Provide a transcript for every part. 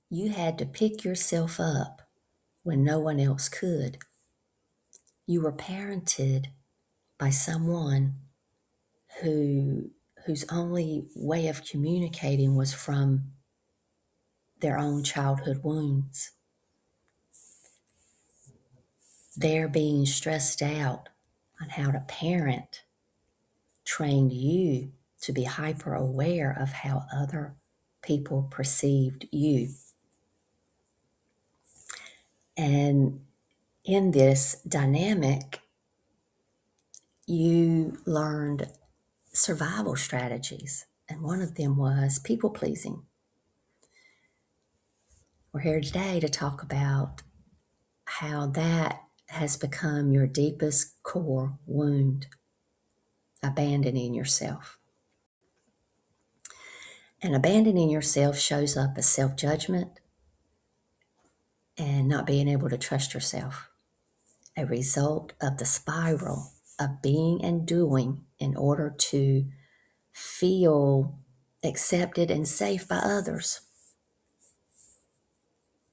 You had to pick yourself up when no one else could. You were parented by someone whose only way of communicating was from their own childhood wounds. Their being stressed out on how to parent trained you to be hyper aware of how other people perceived you. And in this dynamic, you learned survival strategies. And one of them was people pleasing. We're here today to talk about how that has become your deepest core wound, abandoning yourself. And abandoning yourself shows up as self-judgment and not being able to trust yourself, a result of the spiral of being and doing in order to feel accepted and safe by others.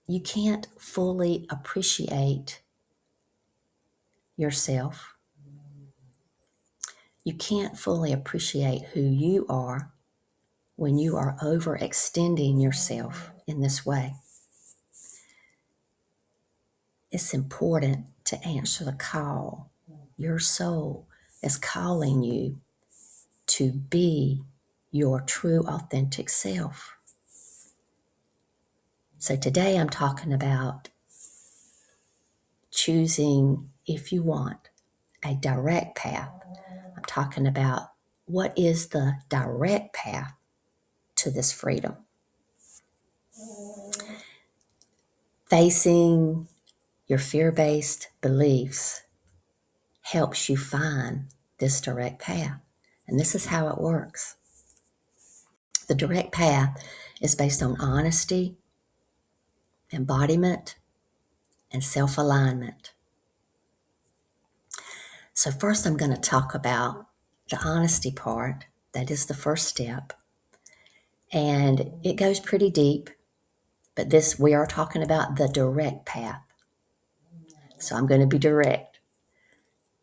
You can't fully appreciate yourself. You can't fully appreciate who you are when you are overextending yourself in this way. It's important to answer the call. Your soul is calling you to be your true, authentic self. So today I'm talking about choosing, if you want, a direct path. I'm talking about what is the direct path to this freedom. Facing your fear-based beliefs helps you find this direct path. And this is how it works. The direct path is based on honesty, embodiment, and self-alignment. So first I'm going to talk about the honesty part. That is the first step. And it goes pretty deep, but we are talking about the direct path. So I'm going to be direct.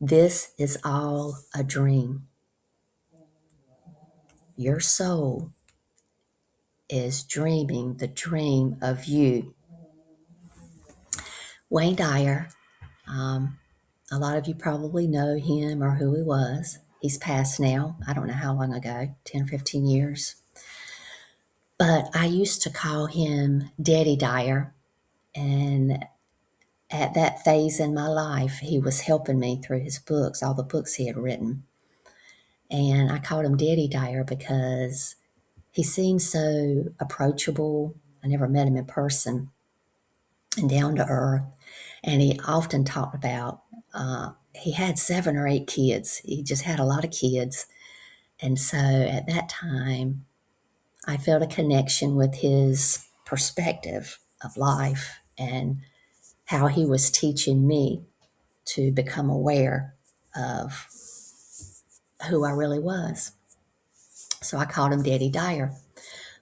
This is all a dream. Your soul is dreaming the dream of you. Wayne Dyer, a lot of you probably know him or who he was. He's passed now. I don't know how long ago, 10, 15 years. But I used to call him Daddy Dyer. And at that phase in my life, he was helping me through his books, all the books he had written. And I called him Daddy Dyer because he seemed so approachable. I never met him in person, and down to earth. And he often talked about, he had 7 or 8 kids. He just had a lot of kids. And so at that time, I felt a connection with his perspective of life and how he was teaching me to become aware of who I really was. So I called him Daddy Dyer.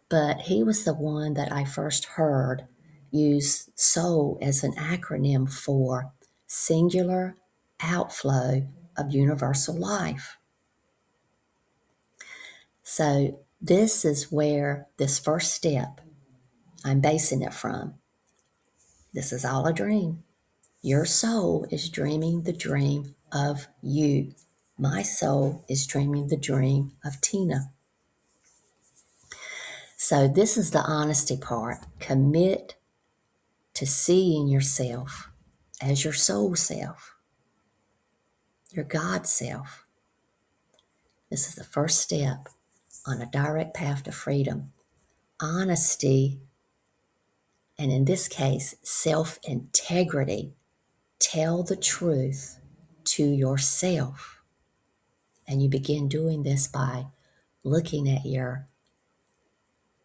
But he was the one that I first heard use SOUL as an acronym for Singular Outflow of Universal Life. So this is where this first step, I'm basing it from. This is all a dream. Your soul is dreaming the dream of you. My soul is dreaming the dream of Tina. So this is the honesty part. Commit to seeing yourself as your soul self, your God self. This is the first step on a direct path to freedom. Honesty, and in this case, self-integrity. Tell the truth to yourself. And you begin doing this by looking at your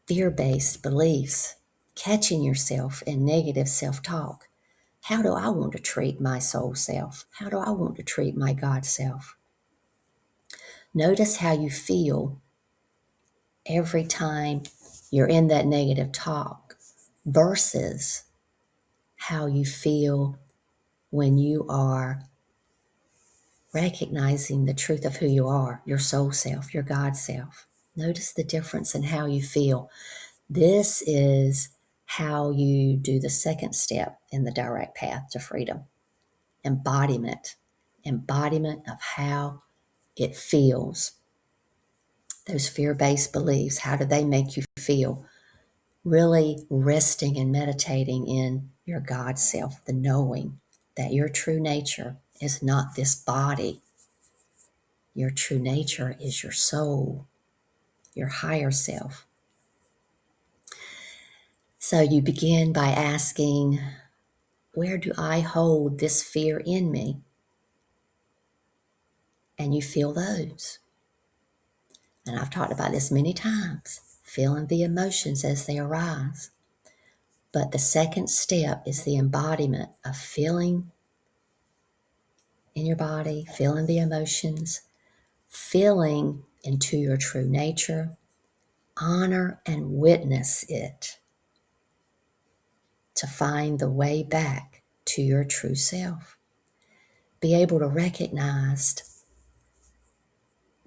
fear-based beliefs, catching yourself in negative self-talk. How do I want to treat my soul self? How do I want to treat my God self? Notice how you feel every time you're in that negative talk. versus how you feel when you are recognizing the truth of who you are, your soul self, your God self. Notice the difference in how you feel. This is how you do the second step in the direct path to freedom. Embodiment. Embodiment of how it feels. Those fear-based beliefs, how do they make you feel? Really resting and meditating in your God self, the knowing that your true nature is not this body. Your true nature is your soul, your higher self. So you begin by asking, where do I hold this fear in me? And you feel those. And I've talked about this many times, feeling the emotions as they arise. But the second step is the embodiment of feeling in your body, feeling the emotions, feeling into your true nature, honor and witness it to find the way back to your true self. Be able to recognize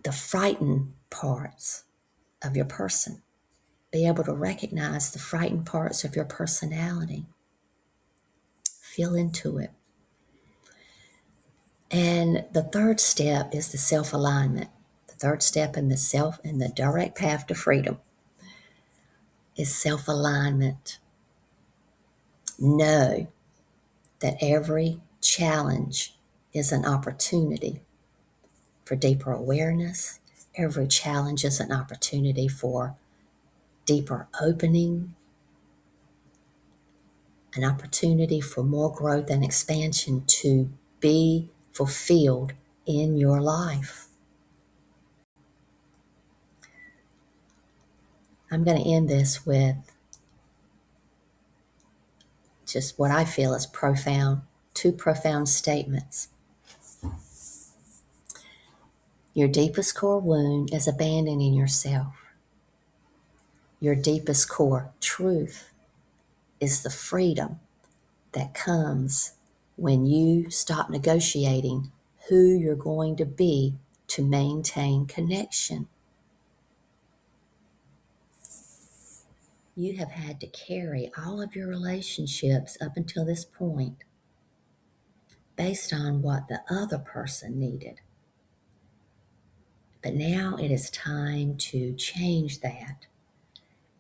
the frightened parts of your person. Be able to recognize the frightened parts of your personality. Feel into it. And the third step is the self-alignment. The third step in the direct path to freedom is self-alignment. Know that every challenge is an opportunity for deeper awareness. Every challenge is an opportunity for deeper opening, an opportunity for more growth and expansion to be fulfilled in your life. I'm going to end this with just what I feel is profound, two profound statements. Your deepest core wound is abandoning yourself. Your deepest core truth is the freedom that comes when you stop negotiating who you're going to be to maintain connection. You have had to carry all of your relationships up until this point based on what the other person needed. But now it is time to change that.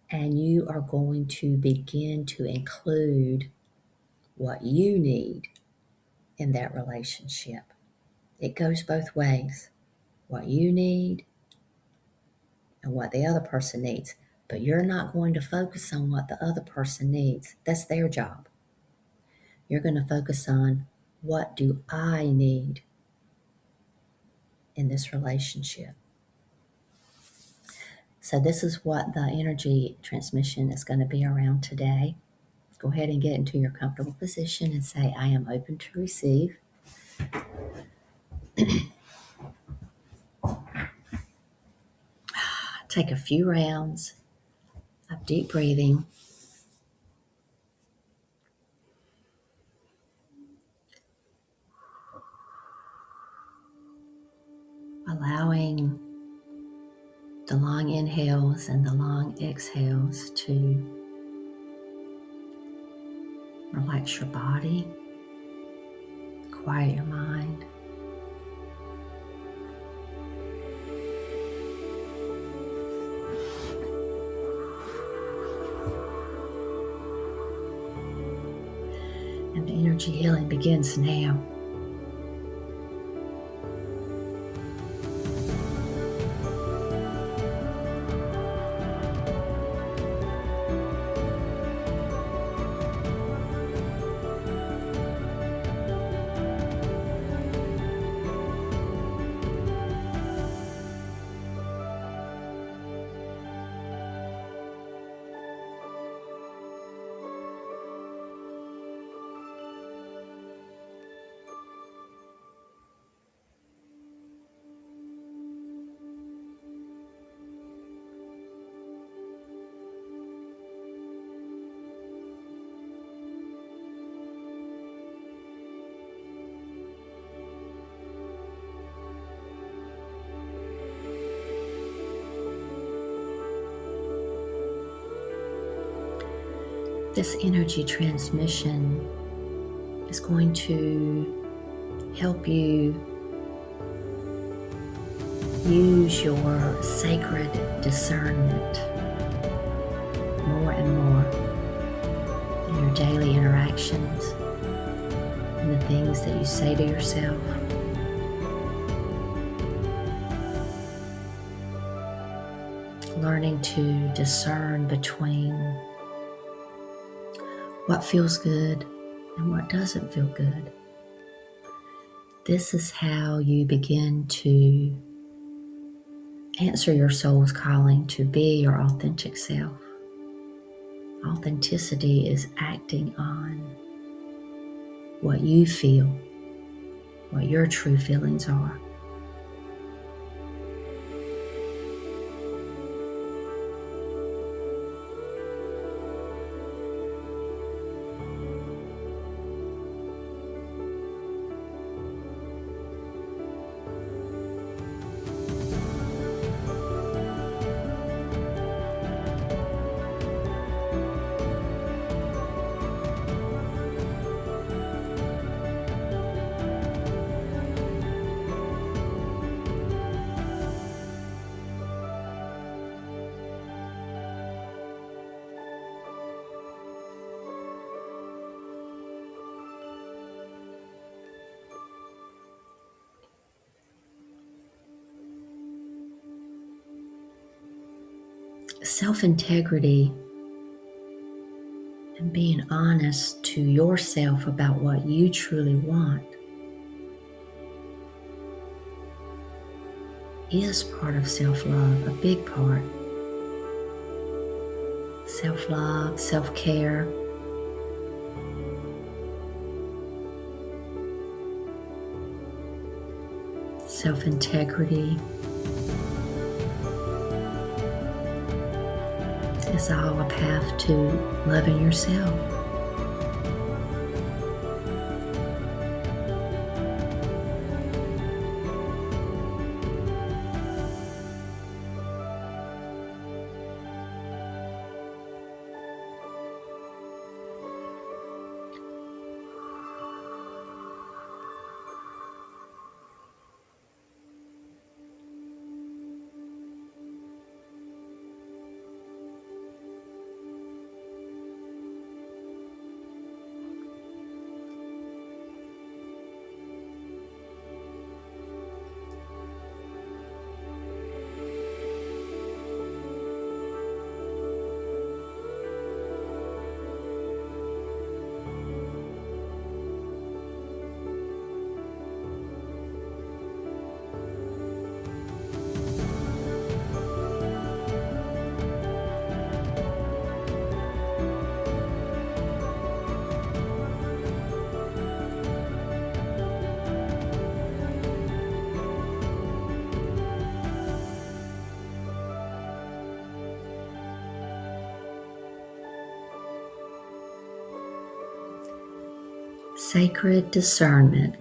And you are going to begin to include what you need in that relationship. It goes both ways. What you need and what the other person needs. But you're not going to focus on what the other person needs. That's their job. You're going to focus on, what do I need in this relationship? So this is what the energy transmission is going to be around today. Go ahead and get into your comfortable position and say, I am open to receive. Take a few rounds of deep breathing. Allowing the long inhales and the long exhales to relax your body, quiet your mind. And the energy healing begins now. This energy transmission is going to help you use your sacred discernment more and more in your daily interactions and the things that you say to yourself. Learning to discern between what feels good and what doesn't feel good. This is how you begin to answer your soul's calling to be your authentic self. Authenticity is acting on what you feel, what your true feelings are. Self-integrity and being honest to yourself about what you truly want is part of self-love, a big part. Self-love, self-care. Self-integrity is all a path to loving yourself. Sacred discernment.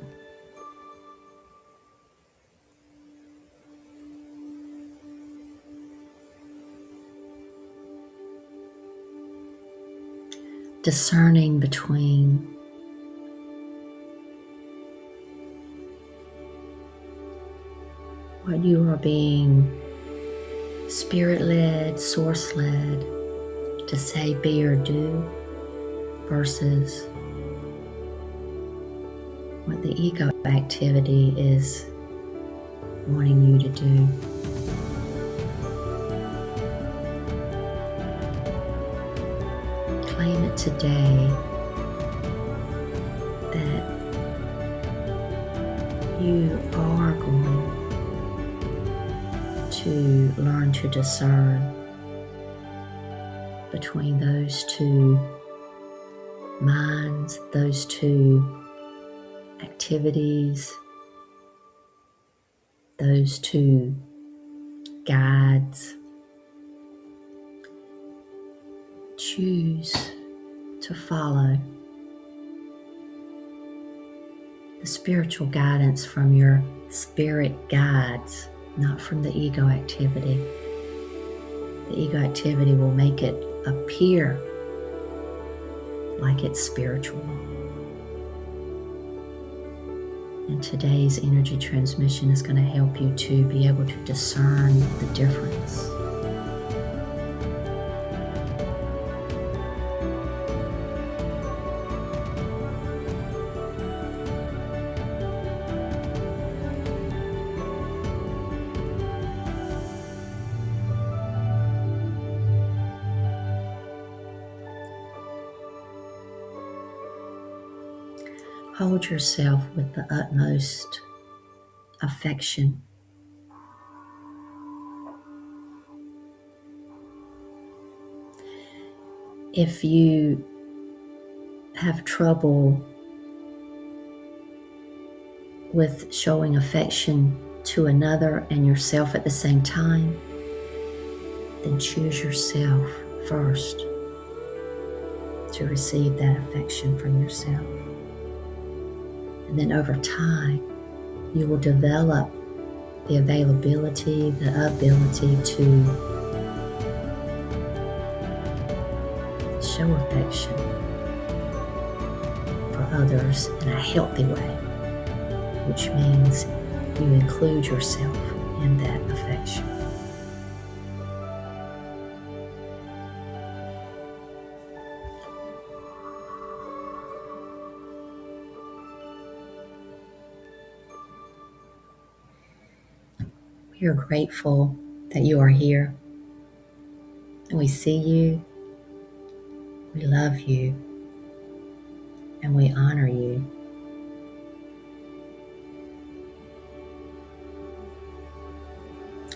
Discerning between what you are being spirit-led, source-led to say, be, or do versus what the ego activity is wanting you to do. Claim it today that you are going to learn to discern between those two minds, those two activities, those two guides. Choose to follow the spiritual guidance from your spirit guides, not from the ego activity. The ego activity will make it appear like it's spiritual. And today's energy transmission is going to help you to be able to discern the difference. Hold yourself with the utmost affection. If you have trouble with showing affection to another and yourself at the same time, then choose yourself first to receive that affection from yourself. And then over time, you will develop the availability, the ability to show affection for others in a healthy way, which means you include yourself in that affection. We are grateful that you are here, and we see you, we love you, and we honor you.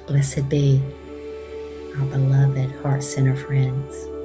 Blessed be our beloved Heart Center friends.